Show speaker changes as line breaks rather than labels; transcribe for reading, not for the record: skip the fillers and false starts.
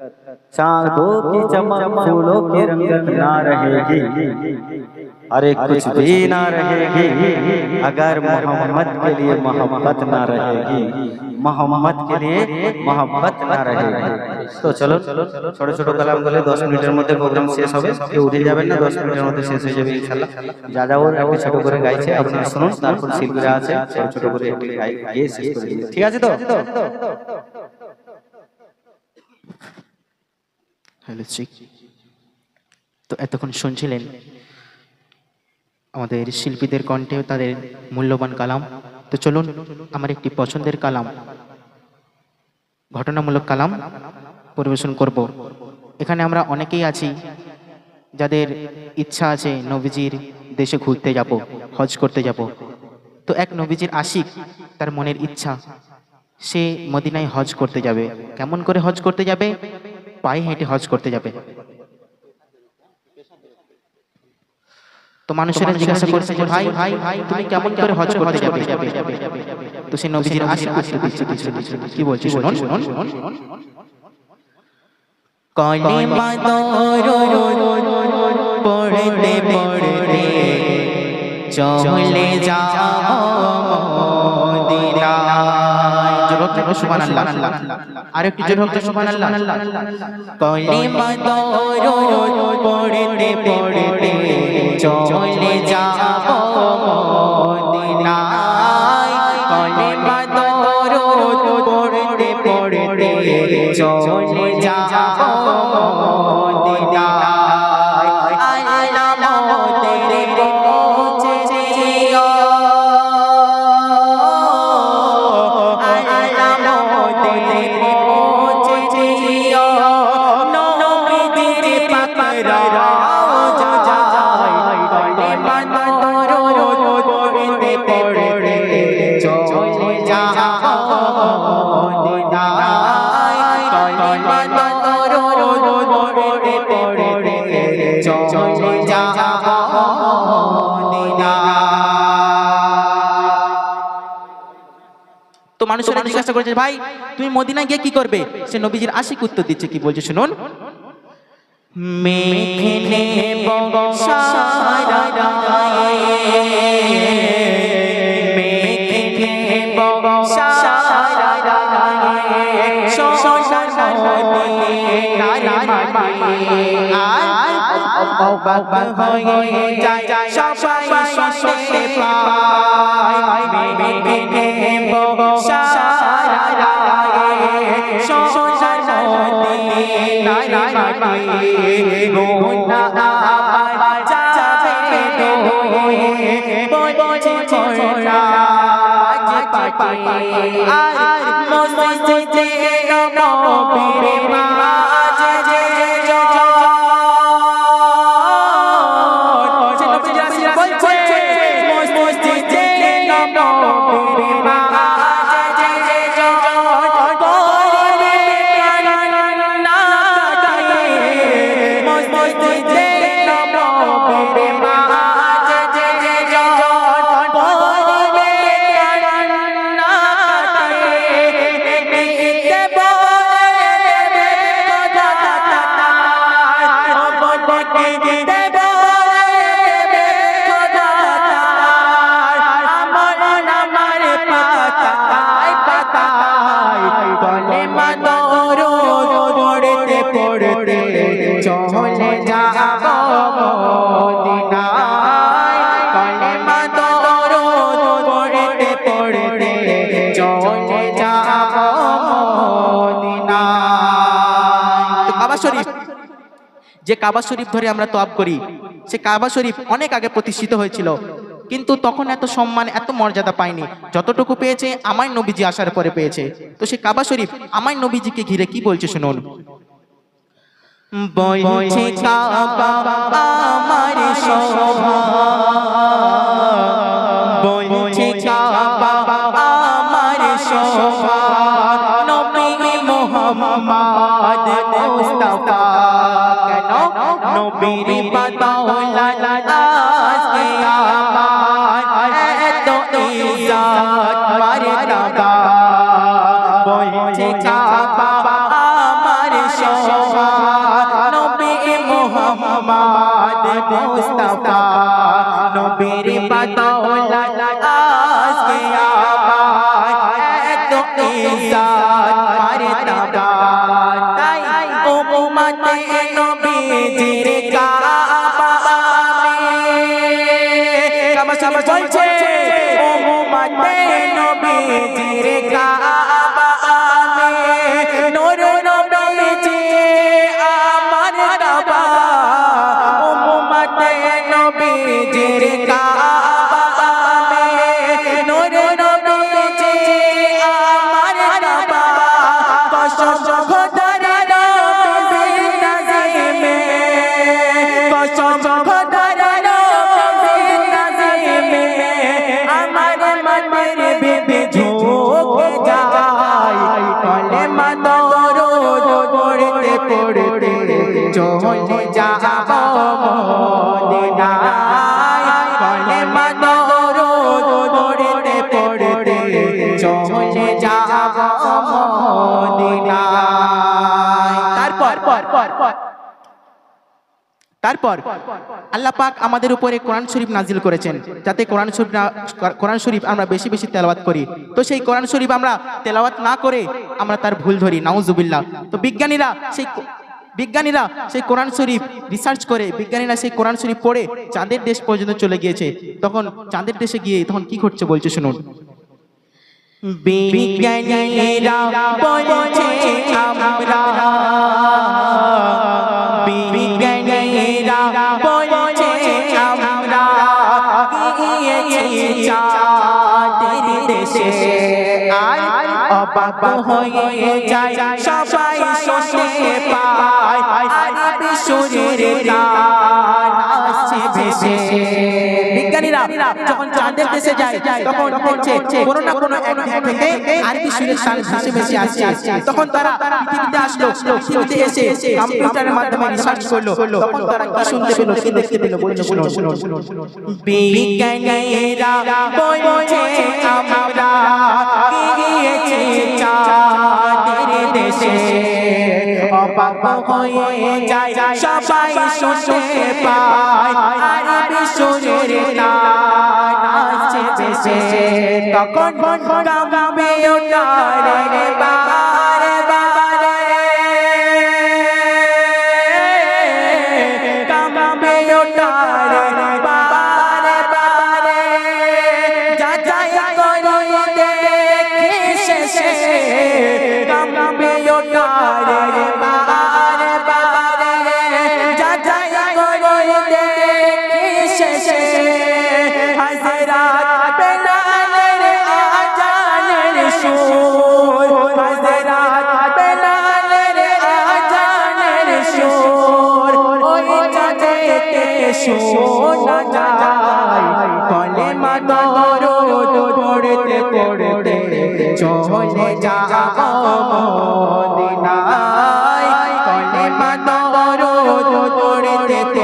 चांदों की चमक फूलों की रंगत ना रहेगी, अरे कुछ भी ना रहेगी अगर मोहम्मद के लिए मोहब्बत ना रहेगी, मोहम्मद के लिए मोहब्बत ना रहेगी। तो चलो ছোট ছোট কালাম বলে 10 মিনিটের মধ্যে প্রোগ্রাম শেষ হবে, কেউ উঠে যাবেন না, 10 মিনিটের মধ্যে শেষ হয়ে যাবে ইনশাআল্লাহ। যা যা ওর একটু ছোট করে গাইছে আপনারা শুনুন, তারপর শিল্পীরা আছে ছোট ছোট করে একটু গাইয়ে শেষ করে দিন, ঠিক আছে তো?
হ্যালো শ্রী, তো এতক্ষণ শুনছিলেন আমাদের শিল্পীদের কণ্ঠে তাদের মূল্যবান কালাম। তো চলুন আমার একটি পছন্দের কালাম, ঘটনামূলক কালাম পরিবেশন করব। এখানে আমরা অনেকেই আছি যাদের ইচ্ছা আছে নবীজির দেশে ঘুরতে যাব, হজ করতে যাব। তো এক নবীজির আশিক, তার মনের ইচ্ছা সে মদিনায় হজ করতে যাবে। কেমন করে হজ করতে যাবে? পায়ে হেঁটে হজ করতে যাবে। তো মানুষেরা জিজ্ঞাসা করছে যে ভাই তুমি কেমন করে হজ করতে যাবে? তো সে নবীজির আশিক কি বলছে শুনুন। কলিমা পড়তে পড়তে চলে যাও মদিনায়। জোরে হোক সুবহানাল্লাহ, আর একটু জোরে হোক সুবহানাল্লাহ। কলিমা পড়তে পড়তে চলে যাও মদিনায়, কলিমা পড়তে পড়তে চলে যাও মদিনায়। আল্লাহ তেরে পৌঁছে জিও, আল্লাহ তেরে পৌঁছে জিও, নবীজির পাক রওজা যায়, কলিমা পড়তে পড়তে চলে যাও মদিনায়, কলিমা পড়তে পড়তে চলে যাও মদিনায়। তো মানুষেরা জিজ্ঞাসা করেছে ভাই তুমি মদিনায় গিয়ে কি করবে? সে নবীজির আশিক উত্তর দিচ্ছে, কি বলছে শুনুন। মেঘে বর্ষার গায়ে, মেঘে বর্ষার গায়ে, সোনার মদিনার মাটি অবাক হয়ে যায় সবাই শুনতে পায়। মেঘে বর্ষার গায়ে, সোনার মদিনার মাটি গুনাহ যাবে ধুয়ে, বলছে ফরাজ পাটি আর মসজিদে নবীর মাঝে যে মসজিদে নবীর মাঝে যে করবে কান্না কাটে, মসজিদে নবীর মাঝে যে করবে কান্না কাটে, দিতে বলে দেবে কথা দিতে বলে দেবে কথা, আমার পাতায় পাতায় কলিমা পড়তে পড়তে চলে যাও মদিনায়, কলিমা পড়তে পড়তে চলে যাও মদিনায়। তো কাবা শরীফ, যে কাবা শরীফ ধরে আমরা তওয়াব করি, সে কাবা শরীফ অনেক আগে প্রতিষ্ঠিত হয়েছিল, কিন্তু তখন এত সম্মান এত মর্যাদা পায়নি যতটুকু পেয়েছে আমার নবীজি আসার পরে পেয়েছে। তো সে কাবা শরীফ আমার নবীজিকে ঘিরে কি বলছে শুনুন। বলছে কাবা আমার শোভা, বলছে কাবা আমার শোভা, নবী মুহাম্মদ মুস্তাফা কেন নবীর বাদৌলা আজকে আমার এত ইজ্জত মারতাবা, বলছে কাবা আমার শোভা, উম্মতে নবীজির কাবা কাবা সাবা চলছে উম্মতে নবীজির কাবা নূর নবীজি আমার কাবা উম্মতে নবীজির কাবা নূর নবীজি আমার কাবা কসম খোদার নবীর নাজিমে কসম খোদার নবীর নাজিমে আমার মনের বিবি ঝুঁকে যায় কলেমা দরুদ পড়তে পড়তে চলে যাব মদিনায় কলেমা দরুদ পড়তে পড়তে চলে যাব মদিনায়। তারপর আল্লাহ পাক আমাদের উপরে কোরআন শরীফ নাজিল করেছেন যাতে কোরআন শরীফ আমরা বেশি বেশি তেলাওয়াত করি। তো সেই কোরআন শরীফ আমরা তেলাওয়াত না করে আমরা তার ভুল ধরি, নাউজুবিল্লাহ। তো বিজ্ঞানীরা সেই কোরআন শরীফ রিসার্চ করে বিজ্ঞানীরা সেই কোরআন শরীফ পড়ে চাঁদের দেশ পর্যন্ত চলে গিয়েছে। তখন চাঁদের দেশে গিয়ে তখন কি ঘটছে বলছে শুনুন। বিজ্ঞানীরা বলছে আমরা বিজ্ঞানীরা বলছে আমরা গিয়েছি চাঁদের দেশে আর অবাক হয়ে যায় সবাই শুনতে পায় আর বিশ্বরের গান আসছে ভেসে। বিজ্ঞানীরা যখন চাঁদের দেশে যায় তখন দেখছে কোনো না কোনো এক দিক থেকে আরবি সুরের গান ভেসে ভেসে আসছে। তখন তারা পৃথিবীতে আসলো, পৃথিবীতে এসে কম্পিউটারের মাধ্যমে রিসার্চ করলো। তখন তারা কি শুনতে পেল কি দেখতে পেল বলছে শুনুন। বিজ্ঞানীরা বলছে আমরা গিয়েছি চাঁদের দেশে অবাক হয়ে যায় সবাই শুনতে পায় আরবি সুরের গান আসছে ভেসে। তখন কম্পিউটারে বারে বারে কম্পিউটারে বারে বারে যাচাই করে দেখি শেষে কম্পিউটারে বারে বারে যাচাই করে দেখি শেষে হযরত বেলালের আজানের সুর হযরত বেলালের আজানের সুর ওই চাঁদেতে শোনা যায় কলেমা দরুদ পড়তে পড়তে চলে যাব মদিনায় কলেমা দরুদ পড়তে